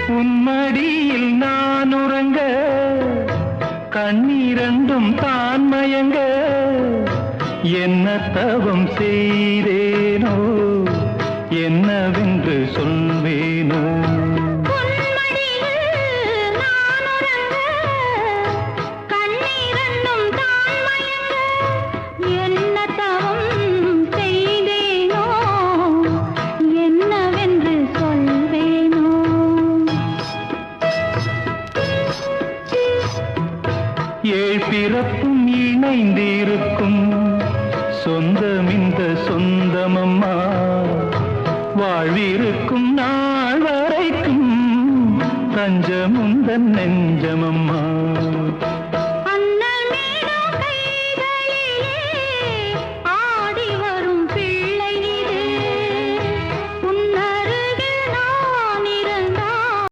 உன்மடியில் நான் உறங்க கண்ணீரண்டும் தான் மயங்க என்ன தவம் செய்தேனோ என்னவென்று சொல்வேனோ ஏழ் பிறப்பும் இணைந்திருக்கும் சொந்தம் இந்த சொந்தமம்மா வாழ்விருக்கும் நாள் வரைக்கும் தஞ்சமுந்தன் நெஞ்சமம்மா